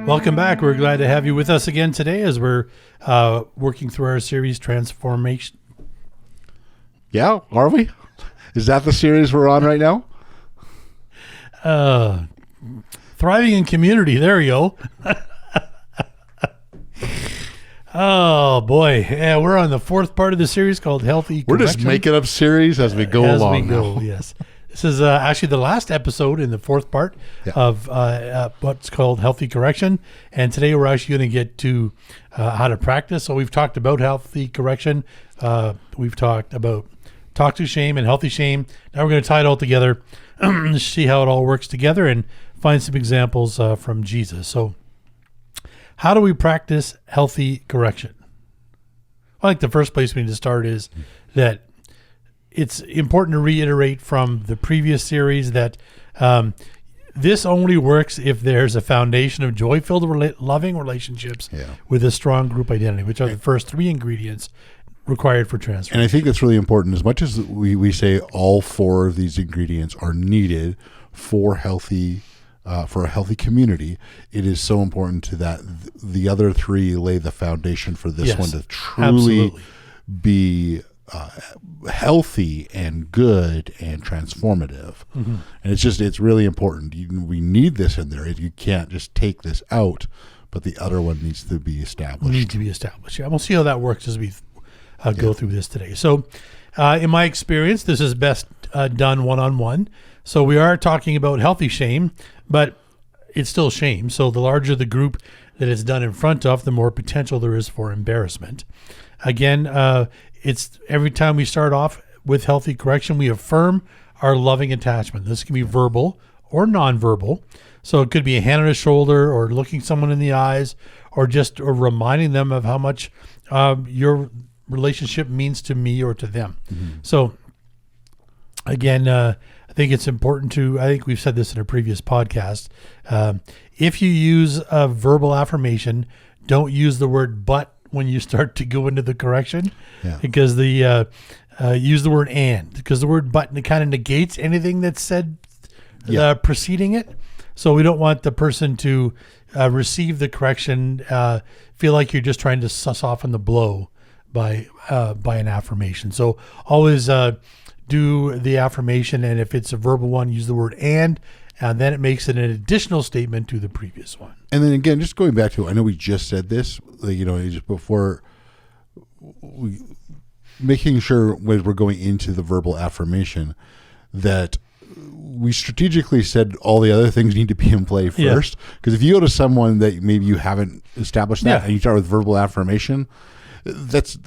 Welcome back. We're glad to have you with us again today as we're working through our series Transformation. Yeah, are we? Is that the series we're on right now? Thriving in Community. There you go. Oh, boy. Yeah, we're on the fourth part of the series called Healthy Correction. We're just making up series as we go along. As we go, yes. This is actually the last episode in the fourth part of what's called Healthy Correction. And today we're actually going to get to how to practice. So we've talked about healthy correction. We've talked about toxic shame and healthy shame. Now we're going to tie it all together, see how it all works together, and find some examples from Jesus. So how do we practice healthy correction? I think the first place we need to start is that it's important to reiterate from the previous series that this only works if there's a foundation of joy-filled, loving relationships with a strong group identity, which are the first three ingredients required for transformation. And I think that's really important. As much as we say all four of these ingredients are needed for a healthy community, it is so important to that the other three lay the foundation for this one to truly be healthy and good and transformative. Mm-hmm. And it's really important. We need this in there. You can't just take this out, but the other one needs to be established. Yeah, we'll see how that works as we go through this today. So in my experience, this is best done one-on-one. So we are talking about healthy shame, but it's still shame. So the larger the group that it's done in front of, the more potential there is for embarrassment. Again, it's every time we start off with healthy correction, we affirm our loving attachment. This can be verbal or nonverbal. So it could be a hand on the shoulder or looking someone in the eyes or reminding them of how much your relationship means to me or to them. Mm-hmm. So again, I think it's important I think we've said this in a previous podcast. If you use a verbal affirmation, don't use the word but when you start to go into the correction, because use the word and, because the word but kind of negates anything that's said preceding it. So we don't want the person to receive the correction, feel like you're just trying to soften the blow by an affirmation. So always do the affirmation, and if it's a verbal one, use the word and then it makes it an additional statement to the previous one. And then again, just going back to, I know we just said this, just before, making sure when we're going into the verbal affirmation that we strategically said all the other things need to be in play first. Because if you go to someone that maybe you haven't established that and you start with verbal affirmation, that's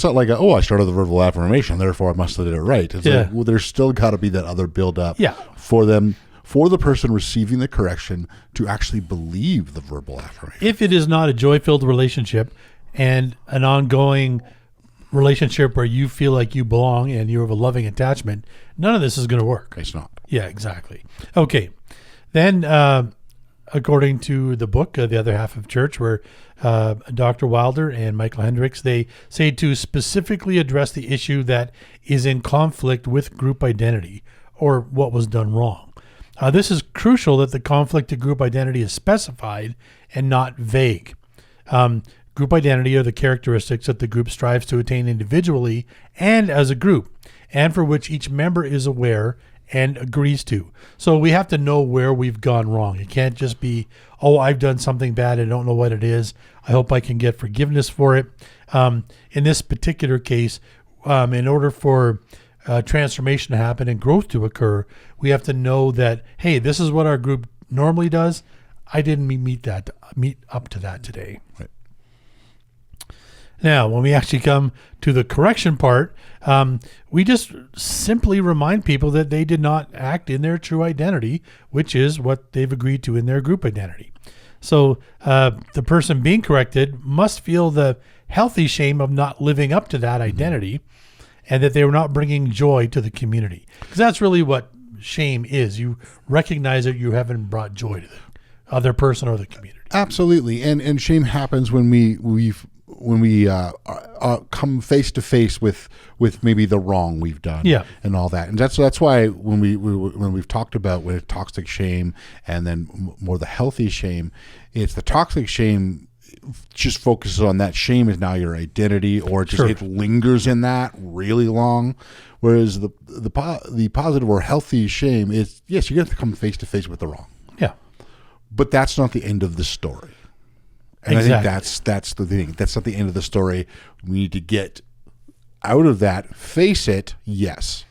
not like I started the verbal affirmation, therefore I must have did it right. It's like, well, there's still got to be that other build up for them, for the person receiving the correction to actually believe the verbal affirmation. If it is not a joy-filled relationship and an ongoing relationship where you feel like you belong and you have a loving attachment, none of this is going to work. It's not. Yeah, exactly. Okay. Then, according to the book, The Other Half of Church, where Dr. Wilder and Michael Hendricks, they say to specifically address the issue that is in conflict with group identity or what was done wrong. This is crucial that the conflict to group identity is specified and not vague. Group identity are the characteristics that the group strives to attain individually and as a group, and for which each member is aware and agrees to. So we have to know where we've gone wrong. It can't just be, I've done something bad, I don't know what it is, I hope I can get forgiveness for it. In this particular case, in order for transformation to happen and growth to occur, we have to know that, hey, this is what our group normally does. I didn't meet up to that today. Right. Now, when we actually come to the correction part, we just simply remind people that they did not act in their true identity, which is what they've agreed to in their group identity. So the person being corrected must feel the healthy shame of not living up to that identity, and that they were not bringing joy to the community. Because that's really what shame is. You recognize that you haven't brought joy to the other person or the community. Absolutely. And shame happens when we've come face to face with maybe the wrong we've done, Yeah. and all that. And that's why when we've talked about with toxic shame and then more the healthy shame, it's the toxic shame just focuses on that shame is now your identity, or just Sure. it lingers in that really long. Whereas the positive or healthy shame is, yes, you have to come face to face with the wrong, Yeah. but that's not the end of the story. And Exactly. I think that's the thing. That's not the end of the story. We need to get out of that. Face it. Yes,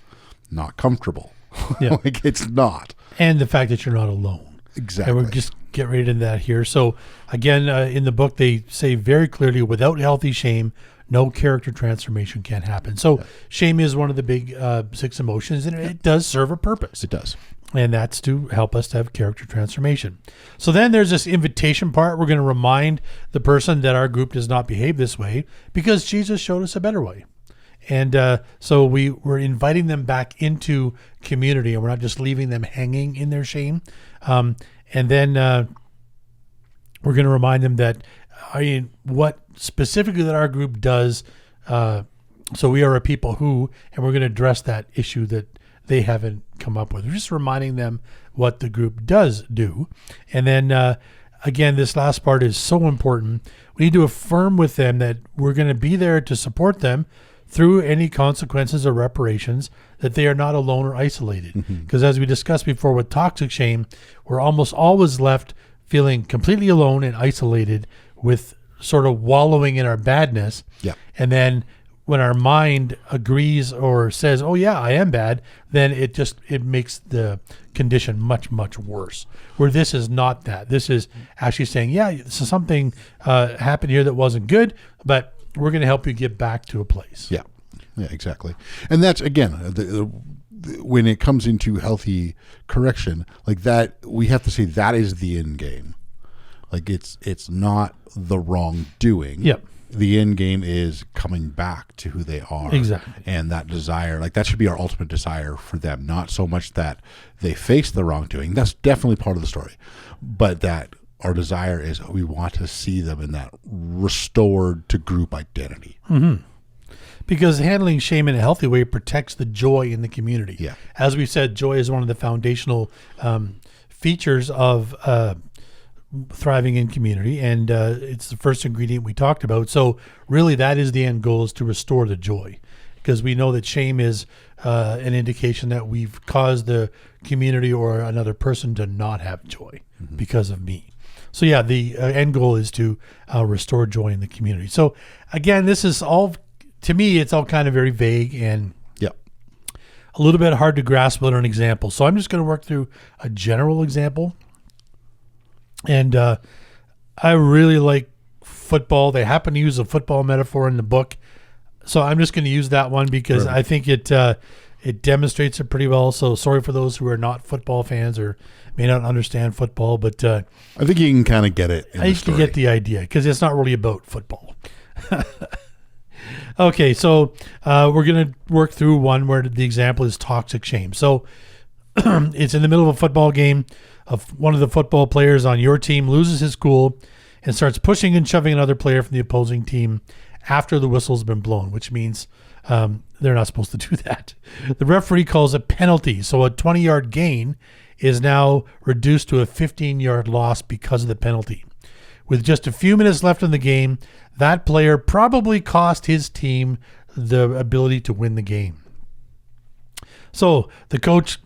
not comfortable. Yeah. Like it's not. And the fact that you're not alone. Exactly. And we'll just get right into that here. So again, in the book, they say very clearly, without healthy shame, no character transformation can happen. So shame is one of the big 6 emotions, and it does serve a purpose. It does. And that's to help us to have character transformation. So then there's this invitation part. We're going to remind the person that our group does not behave this way because Jesus showed us a better way. And so we're inviting them back into community, and we're not just leaving them hanging in their shame. And then we're going to remind them that what specifically that our group does. So we are a people who, and we're going to address that issue that they haven't come up with. We're just reminding them what the group does do. And then again, this last part is so important. We need to affirm with them that we're going to be there to support them through any consequences or reparations, that they are not alone or isolated. Because as we discussed before with toxic shame, we're almost always left feeling completely alone and isolated with sort of wallowing in our badness. Yeah. And then when our mind agrees or says, oh yeah, I am bad, then it makes the condition much, much worse. Where this is not that. This is actually saying, yeah, so something happened here that wasn't good, but we're going to help you get back to a place. Yeah. Yeah, exactly. And that's, again, when it comes into healthy correction, like that, we have to say that is the end game. Like it's not the wrongdoing. Yep. The end game is coming back to who they are. Exactly. And that desire, like that should be our ultimate desire for them. Not so much that they face the wrongdoing. That's definitely part of the story. But that our desire is we want to see them in that restored to group identity. Mm-hmm. Because handling shame in a healthy way protects the joy in the community. Yeah. As we said, joy is one of the foundational features of thriving in community, and it's the first ingredient we talked about. So really that is the end goal, is to restore the joy, because we know that shame is an indication that we've caused the community or another person to not have joy because of me. So yeah, the end goal is to restore joy in the community. So again, this is all, to me, it's all kind of very vague and Yep. a little bit hard to grasp without an example. So I'm just going to work through a general example. And I really like football. They happen to use a football metaphor in the book. So I'm just going to use that one because I think it demonstrates it pretty well. So sorry for those who are not football fans or may not understand football, but I think you can kind of get it in I the can story. get the idea because it's not really about football. Okay, so we're going to work through one where the example is toxic shame. So it's in the middle of a football game. One of the football players on your team loses his cool and starts pushing and shoving another player from the opposing team after the whistle's been blown, which means they're not supposed to do that. The referee calls a penalty, so a 20-yard gain is now reduced to a 15-yard loss because of the penalty. With just a few minutes left in the game, that player probably cost his team the ability to win the game. So the coach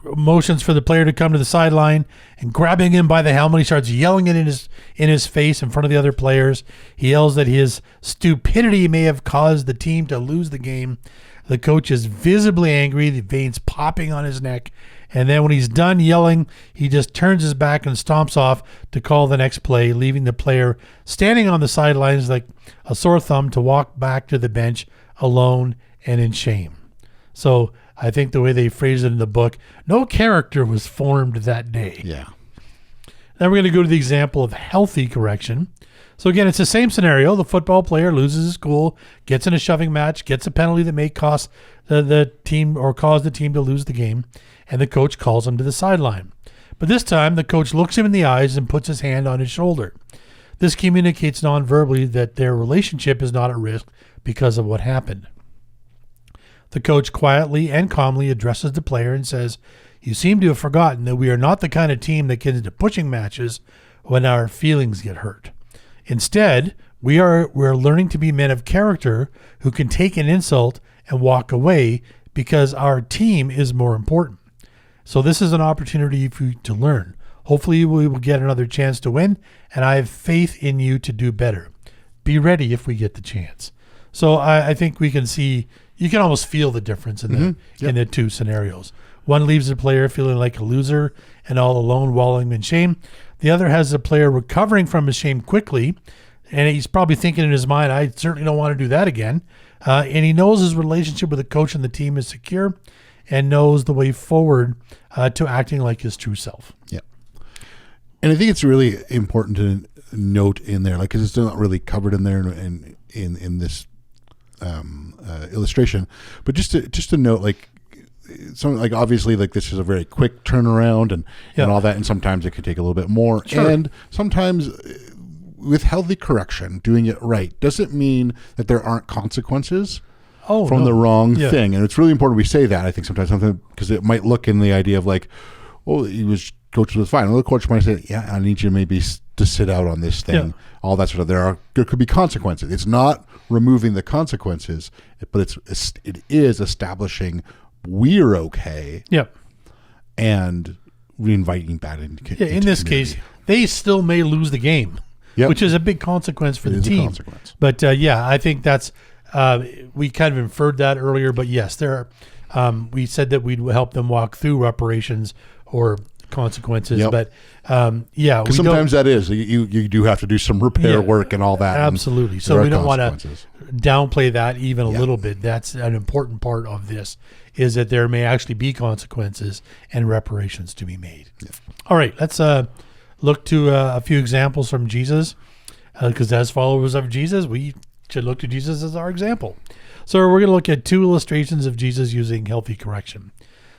motions for the player to come to the sideline, and grabbing him by the helmet, he starts yelling it in his face in front of the other players. He yells that his stupidity may have caused the team to lose the game. The coach is visibly angry, the veins popping on his neck, and then when he's done yelling, he just turns his back and stomps off to call the next play, leaving the player standing on the sidelines like a sore thumb to walk back to the bench alone and in shame. So I think the way they phrase it in the book, no character was formed that day. Yeah. Then we're going to go to the example of healthy correction. So again, it's the same scenario. The football player loses his cool, gets in a shoving match, gets a penalty that may cost the team or cause the team to lose the game, and the coach calls him to the sideline. But this time, the coach looks him in the eyes and puts his hand on his shoulder. This communicates non-verbally that their relationship is not at risk because of what happened. The coach quietly and calmly addresses the player and says, "You seem to have forgotten that we are not the kind of team that gets into pushing matches when our feelings get hurt. Instead, we're learning to be men of character who can take an insult and walk away because our team is more important. So this is an opportunity for you to learn. Hopefully we will get another chance to win, and I have faith in you to do better. Be ready if we get the chance." So I think we can see, you can almost feel the difference in the two scenarios. One leaves the player feeling like a loser and all alone, wallowing in shame. The other has the player recovering from his shame quickly, and he's probably thinking in his mind, "I certainly don't want to do that again." And he knows his relationship with the coach and the team is secure and knows the way forward to acting like his true self. Yeah. And I think it's really important to note in there, like, because it's not really covered in there in this illustration, but just to note, like, something like, obviously, like, this is a very quick turnaround and all that, and sometimes it could take a little bit more. Sure. And sometimes with healthy correction, doing it right doesn't mean that there aren't consequences from the wrong thing. And it's really important we say that, I think, sometimes, because it might look in the idea of like, "Oh, coach was fine." Another coach might say, "Yeah, I need you maybe to sit out on this thing." All that sort of, there could be consequences. It's not removing the consequences, but it is establishing we're okay. Yep. And reinviting back into in this case, they still may lose the game, which is a big consequence for the team. But I think that's we kind of inferred that earlier. But yes, there are. We said that we'd help them walk through reparations or consequences, but because sometimes that is you do have to do some repair work and all that. Absolutely. So we don't want to downplay that even a little bit. That's an important part of this, is that there may actually be consequences and reparations to be made. All right, let's look to a few examples from Jesus, because as followers of Jesus, we should look to Jesus as our example. So we're going to look at two illustrations of Jesus using healthy correction.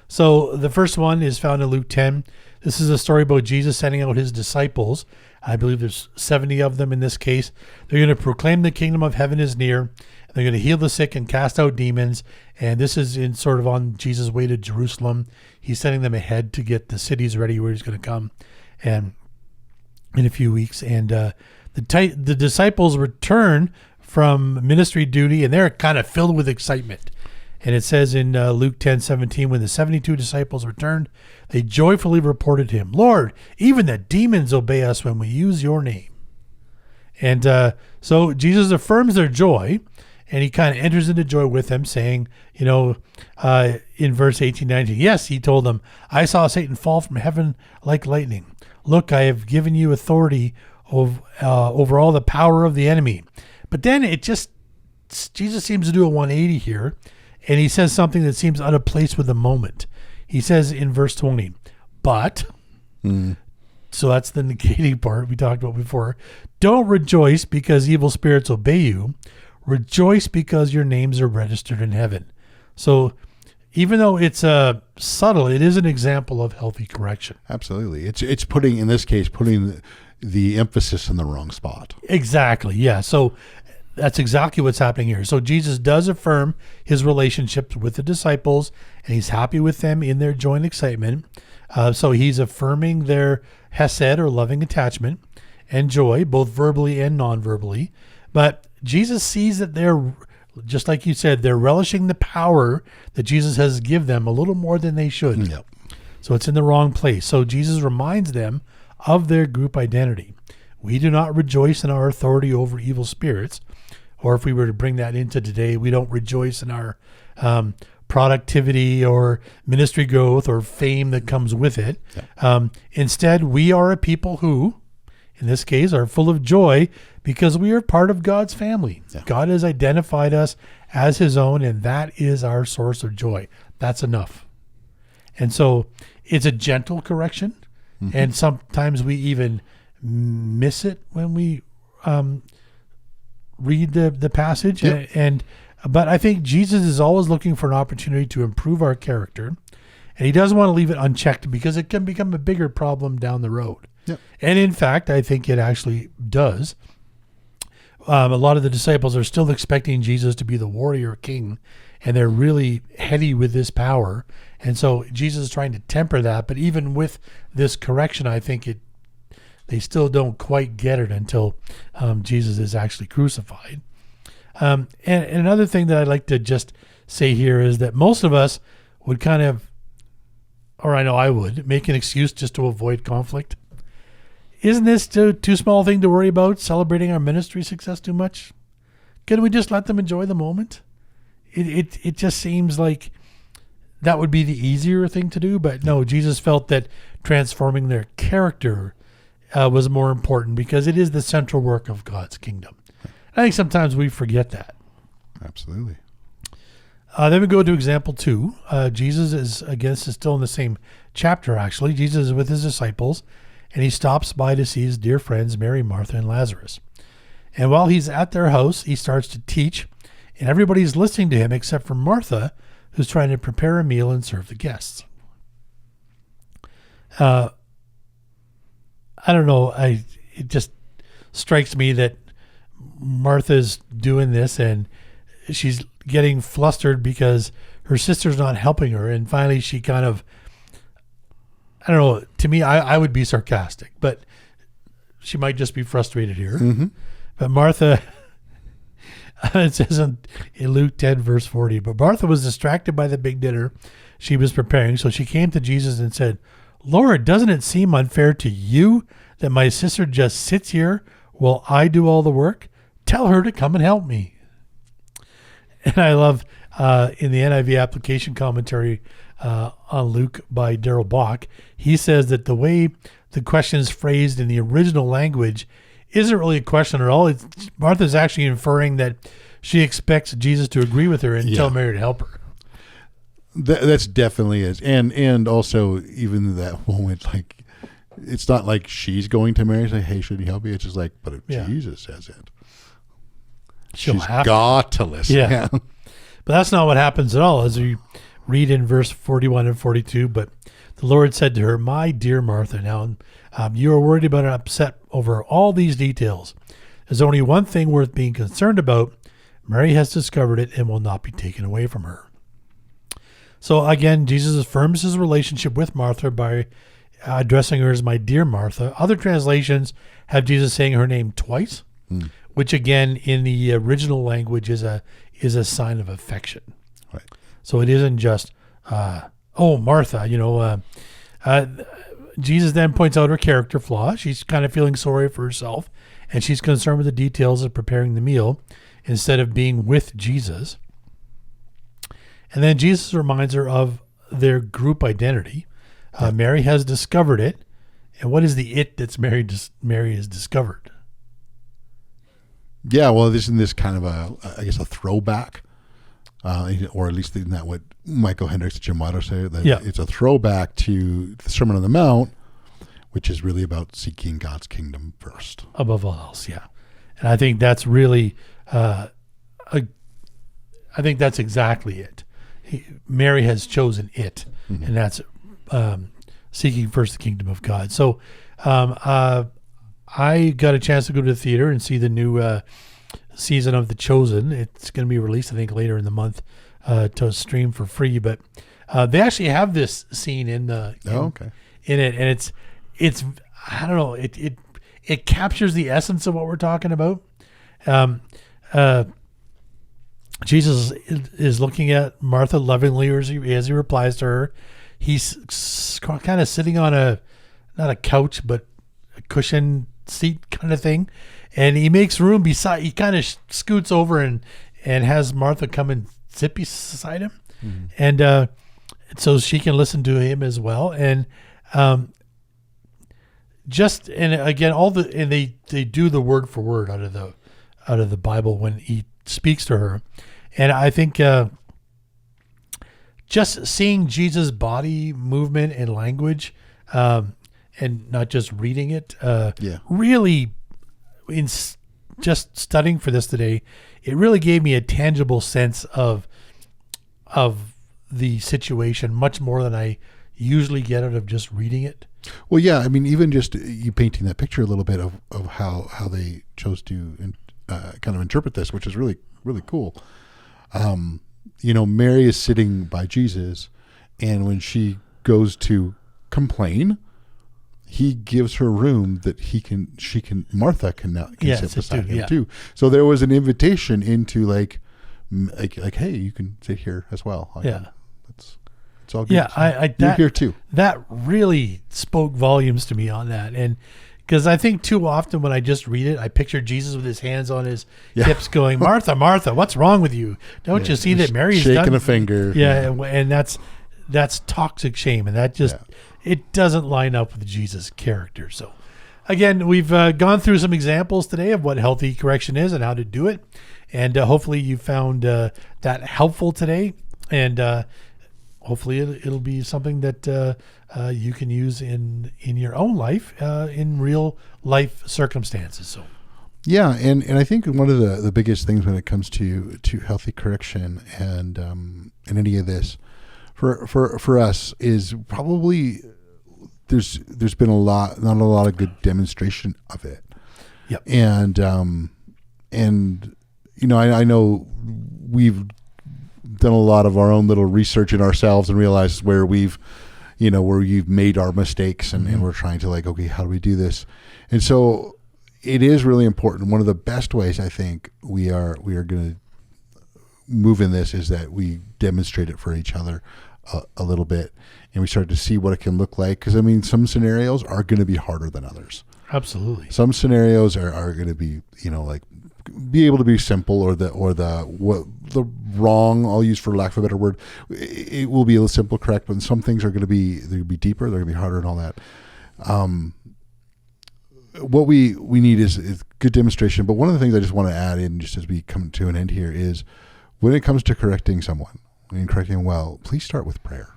So the first one is found in Luke 10. This is a story about Jesus sending out his disciples. I believe there's 70 of them in this case. They're going to proclaim the kingdom of heaven is near. They're going to heal the sick and cast out demons. And this is in sort of on Jesus' way to Jerusalem. He's sending them ahead to get the cities ready where he's going to come and in a few weeks. And the disciples return from ministry duty, and they're kind of filled with excitement. And it says in Luke 10:17, when the 72 disciples returned, they joyfully reported to him, "Lord, even the demons obey us when we use your name." And so Jesus affirms their joy, and he kind of enters into joy with them, saying, in verse 18-19, yes, he told them, "I saw Satan fall from heaven like lightning. Look, I have given you authority over all the power of the enemy." But then Jesus seems to do a 180 here. And he says something that seems out of place with the moment. He says in verse 20, "But," so that's the negating part we talked about before, "don't rejoice because evil spirits obey you. Rejoice because your names are registered in heaven." So even though it's subtle, it is an example of healthy correction. Absolutely. It's putting the emphasis in the wrong spot. Exactly. Yeah. So that's exactly what's happening here. So Jesus does affirm his relationships with the disciples, and he's happy with them in their joint excitement. So he's affirming their hesed, or loving attachment, and joy, both verbally and non-verbally. But Jesus sees that they're, just like you said, they're relishing the power that Jesus has given them a little more than they should. Yep. So it's in the wrong place. So Jesus reminds them of their group identity. We do not rejoice in our authority over evil spirits. Or if we were to bring that into today, we don't rejoice in our productivity or ministry growth or fame that comes with it. Yeah. Instead, we are a people who, in this case, are full of joy because we are part of God's family. Yeah. God has identified us as his own, and that is our source of joy. That's enough. And so it's a gentle correction, and sometimes we even miss it when we read the passage. Yep. But I think Jesus is always looking for an opportunity to improve our character, and he doesn't want to leave it unchecked because it can become a bigger problem down the road. Yep. And in fact, I think it actually does. A lot of the disciples are still expecting Jesus to be the warrior king, and they're really heady with this power. And so Jesus is trying to temper that. But even with this correction, I think they still don't quite get it until Jesus is actually crucified. And another thing that I'd like to just say here is that most of us would kind of, or I know I would, make an excuse just to avoid conflict. Isn't this too small a thing to worry about, celebrating our ministry success too much? Couldn't we just let them enjoy the moment? It just seems like that would be the easier thing to do. But no, Jesus felt that transforming their character was more important because it is the central work of God's kingdom. I think sometimes we forget that. Absolutely. Then we go to example 2. Jesus is, again, this is still in the same chapter, actually. Jesus is with his disciples, and he stops by to see his dear friends, Mary, Martha, and Lazarus. And while he's at their house, he starts to teach, and everybody's listening to him except for Martha, who's trying to prepare a meal and serve the guests. I don't know. It just strikes me that Martha's doing this, and she's getting flustered because her sister's not helping her. And finally, she kind of, I don't know, to me, I would be sarcastic, but she might just be frustrated here. Mm-hmm. But Martha, it says in Luke 10, verse 40, but Martha was distracted by the big dinner she was preparing. So she came to Jesus and said, Lord, doesn't it seem unfair to you that my sister just sits here while I do all the work? Tell her to come and help me. And I love in the NIV application commentary on Luke by Darrell Bach, he says that the way the question is phrased in the original language isn't really a question at all. Martha's actually inferring that she expects Jesus to agree with her and tell Mary to help her. That's definitely is. And also, even that moment, like, it's not like she's going to Mary and say, hey, should he help you? It's just like, but if Jesus says it, she's got to listen. Yeah. But that's not what happens at all. As we read in verse 41 and 42, but the Lord said to her, my dear Martha, now you are worried about and upset over all these details. There's only one thing worth being concerned about. Mary has discovered it and will not be taken away from her. So again, Jesus affirms his relationship with Martha by addressing her as my dear Martha. Other translations have Jesus saying her name twice, which again in the original language is a sign of affection. Right. So it isn't just Martha. Jesus then points out her character flaw. She's kind of feeling sorry for herself, and she's concerned with the details of preparing the meal instead of being with Jesus. And then Jesus reminds her of their group identity. Mary has discovered it. And what is the it that's Mary has discovered? Yeah, well, isn't this kind of a throwback? Or at least isn't that what Michael Hendricks and Jim Waddell say? It's a throwback to the Sermon on the Mount, which is really about seeking God's kingdom first. Above all else, yeah. And I think that's really, I think that's exactly it. Mary has chosen it, and that's seeking first the kingdom of God. So I got a chance to go to the theater and see the new season of The Chosen. It's going to be released, I think, later in the month to stream for free. But they actually have this scene in it, and it's I don't know, it captures the essence of what we're talking about. Jesus is looking at Martha lovingly as he replies to her. He's kind of sitting on not a couch, but a cushion seat kind of thing. And he makes room beside, he kind of scoots over and has Martha come and sit beside him. Mm-hmm. And so she can listen to him as well. And again, they do the word for word out of the Bible when he speaks to her. And I think just seeing Jesus' body movement and language, and not just reading it, really, in just studying for this today, it really gave me a tangible sense of the situation, much more than I usually get out of just reading it. Well, yeah, I mean, even just you painting that picture a little bit of how they chose to kind of interpret this, which is really, really cool. Mary is sitting by Jesus, and when she goes to complain, he gives her room that Martha can sit beside him too. So there was an invitation into like, hey, you can sit here as well. It's all good. Yeah, you're here too. That really spoke volumes to me on that, and because I think too often when I just read it, I picture Jesus with his hands on his hips, going, "Martha, Martha, what's wrong with you? Don't you see that Mary's shaking a finger?" Yeah, and that's toxic shame, and that just it doesn't line up with Jesus' character. So, again, we've gone through some examples today of what healthy correction is and how to do it, and hopefully you found that helpful today, and hopefully it'll be something that you can use in your own life, in real life circumstances. So, yeah, and I think one of the biggest things when it comes to healthy correction and any of this for us is probably there's been not a lot of good demonstration of it. Yep. And I know we've done a lot of our own little research in ourselves and realized where you've made our mistakes and we're trying to like, okay, how do we do this? And so it is really important. One of the best ways I think we are going to move in this is that we demonstrate it for each other a little bit, and we start to see what it can look like. Because I mean, some scenarios are going to be harder than others. Absolutely. Some scenarios are going to be, like be able to be simple, or the wrong, I'll use for lack of a better word, it will be a simple correct, but some things are going to be deeper, they're going to be harder and all that. What we need is good demonstration. But one of the things I just want to add in, just as we come to an end here, is when it comes to correcting someone and correcting well, please start with prayer.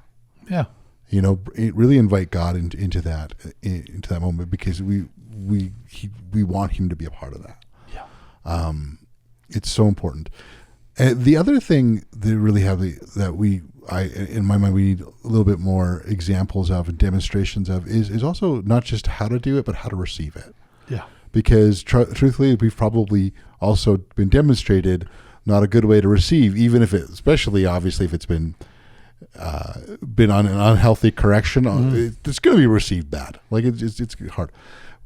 Yeah. Really invite God into that moment, because we want Him to be a part of that. Yeah. It's so important. The other thing that really in my mind, we need a little bit more examples of and demonstrations of is also not just how to do it, but how to receive it. Yeah. Because truthfully, we've probably also been demonstrated not a good way to receive, even if it, especially obviously if it's been on an unhealthy correction, it's going to be received bad. Like it's hard.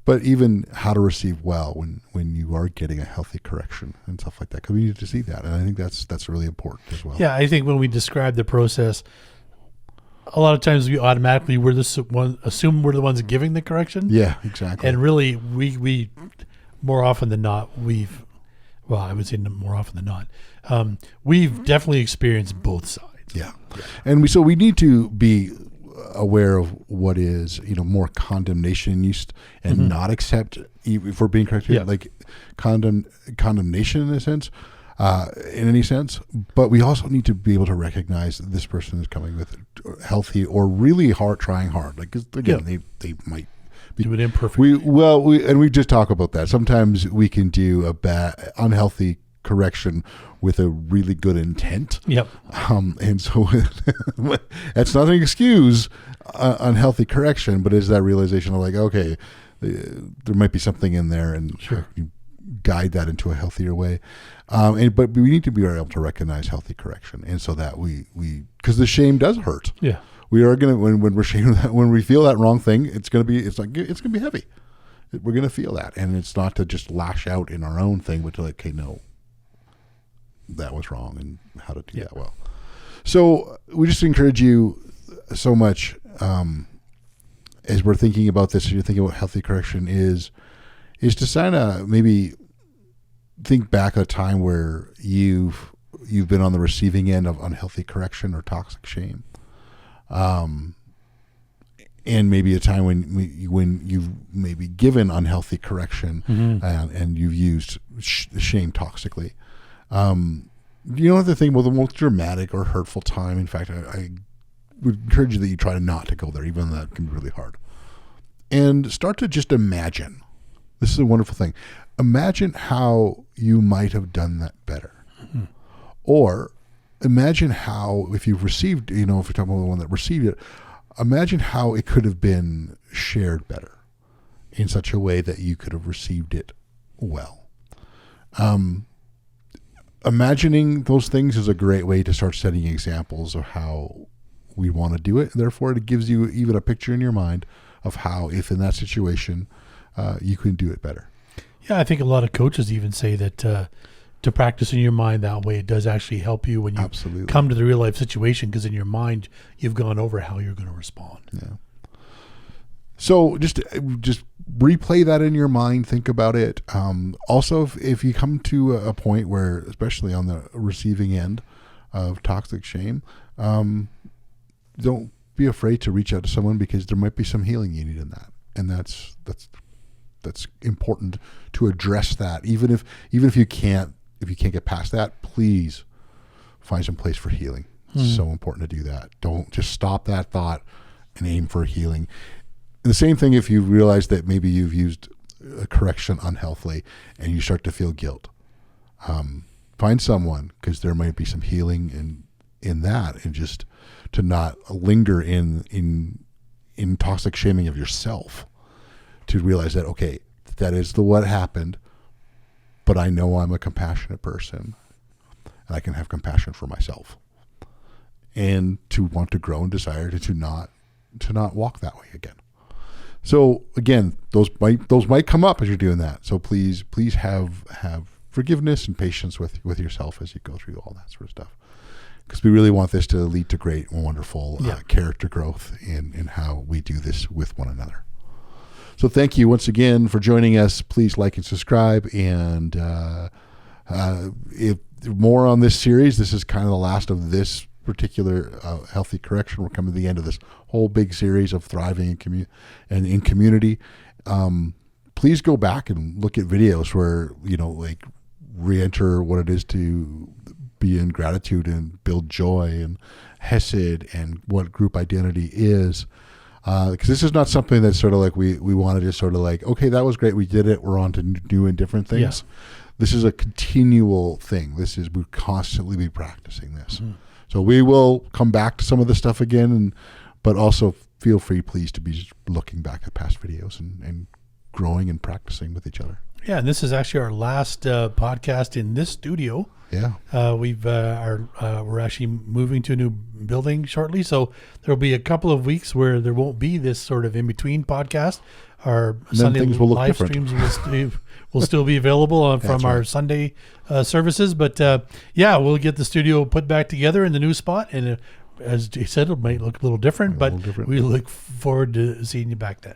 But even how to receive well when you are getting a healthy correction and stuff like that, because we need to see that, and I think that's really important as well. Yeah, I think when we describe the process, a lot of assume we're the ones giving the correction. Yeah, exactly. And really, we more often than not, I would say more often than not, we've definitely experienced both sides. Yeah. And we need to be aware of what is more condemnation and not accept, if we're being corrected, like condemnation in a sense, in any sense. But we also need to be able to recognize that this person is coming with healthy or really trying hard. Like, 'cause again, they might do it imperfectly. We just talk about that. Sometimes we can do a bad, unhealthy correction with a really good intent. Yep. And so that's not an excuse unhealthy correction, but is that realization of like, okay, there might be something in there, and sure, you guide that into a healthier way. But we need to be able to recognize healthy correction, and so that we because the shame does hurt. Yeah. We are gonna when we're shamed, when we feel that wrong thing, it's gonna be heavy. We're gonna feel that, and it's not to just lash out in our own thing, but to like, okay, no, that was wrong, and how to do that well. So we just encourage you so much as we're thinking about this, as you're thinking about healthy correction, is to kind of maybe think back a time where you've been on the receiving end of unhealthy correction or toxic shame. And maybe a time when you've maybe given unhealthy correction and you've used shame toxically. You don't have to think about the most dramatic or hurtful time. In fact, I would encourage you that you try not to go there, even though that can be really hard. And start to just imagine. This is a wonderful thing. Imagine how you might have done that better. Mm-hmm. Or imagine how, if you've received, if you're talking about the one that received it, imagine how it could have been shared better in such a way that you could have received it well. Imagining those things is a great way to start setting examples of how we want to do it. Therefore, it gives you even a picture in your mind of how, if in that situation, you can do it better. Yeah, I think a lot of coaches even say that to practice in your mind that way, it does actually help you when you Absolutely. come to the real life situation, because in your mind, you've gone over how you're going to respond. Yeah. So just replay that in your mind. Think about it. Also, if you come to a point where, especially on the receiving end of toxic shame, don't be afraid to reach out to someone, because there might be some healing you need in that, and that's important to address that. Even if you can't get past that, please find some place for healing. It's so important to do that. Don't just stop that thought and aim for healing. And the same thing if you realize that maybe you've used a correction unhealthily and you start to feel guilt. Find someone, because there might be some healing in that, and just to not linger in toxic shaming of yourself, to realize that, okay, that is what happened, but I know I'm a compassionate person and I can have compassion for myself, and to want to grow and desire to not walk that way again. So again, those might come up as you're doing that. So please have forgiveness and patience with yourself as you go through all that sort of stuff, because we really want this to lead to great and wonderful character growth in how we do this with one another. So thank you once again for joining us. Please like and subscribe, and if more on this series, this is kind of the last of this particular healthy correction. We're coming to the end of this whole big series of thriving in community. Please go back and look at videos where, like, re-enter what it is to be in gratitude and build joy and hesed, and what group identity is. Because this is not something that's sort of like we want to just sort of like, okay, that was great, we did it, we're on to new and different things. Yeah. This is a continual thing. We constantly be practicing this. Mm-hmm. So we will come back to some of this stuff again, but also feel free, please, to be looking back at past videos and growing and practicing with each other. Yeah, and this is actually our last podcast in this studio. Yeah, we're actually moving to a new building shortly, so there'll be a couple of weeks where there won't be this sort of in between podcast. Our Sunday live streams will still be available from our Sunday services, but we'll get the studio put back together in the new spot, and as Jay said, it might look a little different, we look forward to seeing you back then.